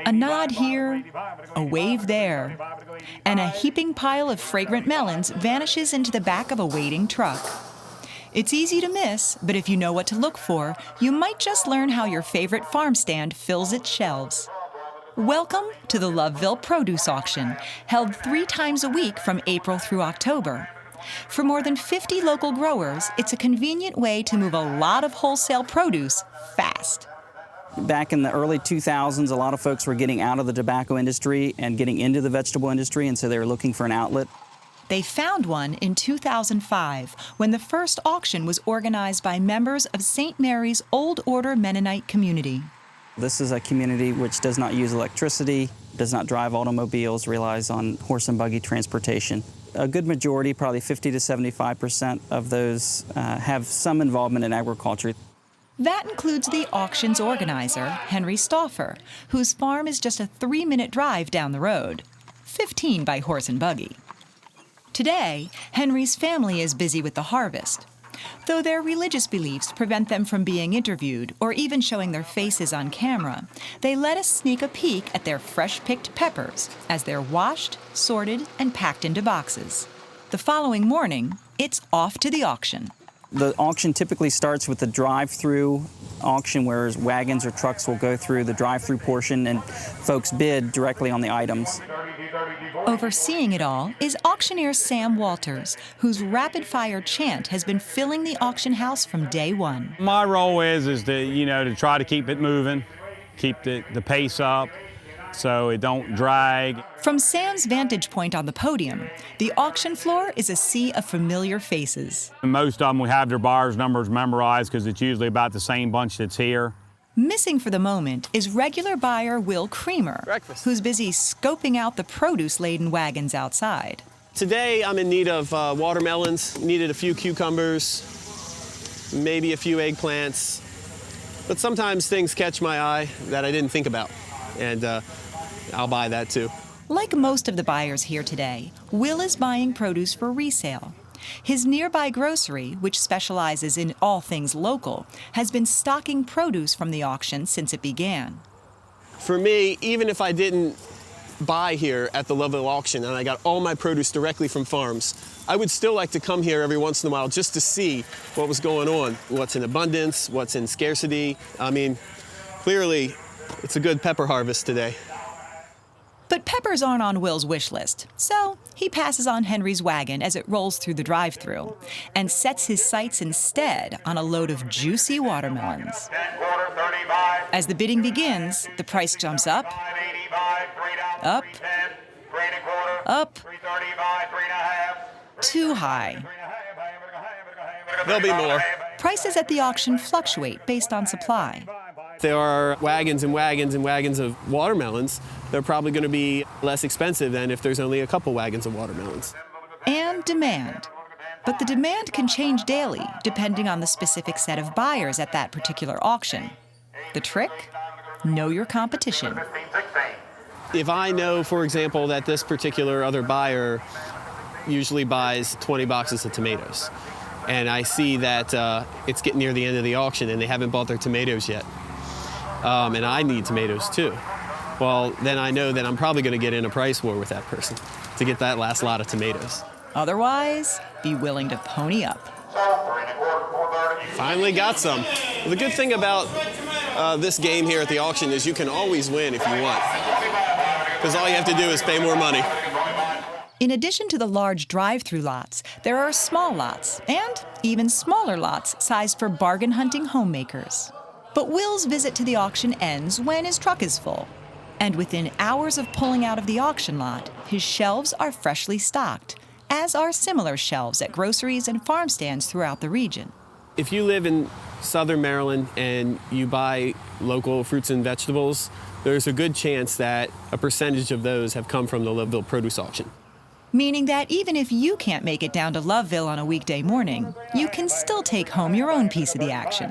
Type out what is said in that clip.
A nod here, a wave there, and a heaping pile of fragrant melons vanishes into the back of a waiting truck. It's easy to miss, but if you know what to look for, you might just learn how your favorite farm stand fills its shelves. Welcome to the Loveville Produce Auction, held 3 times a week from April through October. For more than 50 local growers, it's a convenient way to move a lot of wholesale produce fast. Back in the early 2000s, a lot of folks were getting out of the tobacco industry and getting into the vegetable industry, and so they were looking for an outlet. They found one in 2005 when the first auction was organized by members of St. Mary's Old Order Mennonite community. This is a community which does not use electricity, does not drive automobiles, relies on horse and buggy transportation. A good majority, probably 50 to 75% of those have some involvement in agriculture. That includes the auction's organizer, Henry Stauffer, whose farm is just a 3-minute drive down the road, 15 by horse and buggy. Today, Henry's family is busy with the harvest. Though their religious beliefs prevent them from being interviewed or even showing their faces on camera, they let us sneak a peek at their fresh-picked peppers as they're washed, sorted, and packed into boxes. The following morning, it's off to the auction. The auction typically starts with the drive-through auction, where wagons or trucks will go through the drive-through portion and folks bid directly on the items. Overseeing it all is auctioneer Sam Walters, whose rapid-fire chant has been filling the auction house from day one. My role is to try to keep it moving, keep the pace up so it don't drag. From Sam's vantage point on the podium, the auction floor is a sea of familiar faces. Most of them we have their buyers' numbers memorized because it's usually about the same bunch that's here. Missing for the moment is regular buyer Will Creamer, who's busy scoping out the produce-laden wagons outside. Today I'm in need of watermelons, needed a few cucumbers, maybe a few eggplants. But sometimes things catch my eye that I didn't think about, and I'll buy that too. Like most of the buyers here today, Will is buying produce for resale. His nearby grocery, which specializes in all things local, has been stocking produce from the auction since it began. For me, even if I didn't buy here at the Loveville auction and I got all my produce directly from farms, I would still like to come here every once in a while just to see what was going on, what's in abundance, what's in scarcity. I mean, clearly, it's a good pepper harvest today. But peppers aren't on Will's wish list, so he passes on Henry's wagon as it rolls through the drive-thru and sets his sights instead on a load of juicy watermelons. As the bidding begins, the price jumps up, up, up, too high. There'll be more. Prices at the auction fluctuate based on supply. If there are wagons and wagons and wagons of watermelons, they're probably going to be less expensive than if there's only a couple wagons of watermelons. And demand. But the demand can change daily, depending on the specific set of buyers at that particular auction. The trick? Know your competition. If I know, for example, that this particular other buyer usually buys 20 boxes of tomatoes, and I see that it's getting near the end of the auction and they haven't bought their tomatoes yet, and I need tomatoes too, well, then I know that I'm probably going to get in a price war with that person to get that last lot of tomatoes. Otherwise, be willing to pony up. Finally got some. Well, the good thing about this game here at the auction is you can always win if you want, because all you have to do is pay more money. In addition to the large drive-through lots, there are small lots and even smaller lots sized for bargain hunting homemakers. But Will's visit to the auction ends when his truck is full. And within hours of pulling out of the auction lot, his shelves are freshly stocked, as are similar shelves at groceries and farm stands throughout the region. If you live in southern Maryland and you buy local fruits and vegetables, there's a good chance that a percentage of those have come from the Loveville Produce Auction. Meaning that even if you can't make it down to Loveville on a weekday morning, you can still take home your own piece of the action.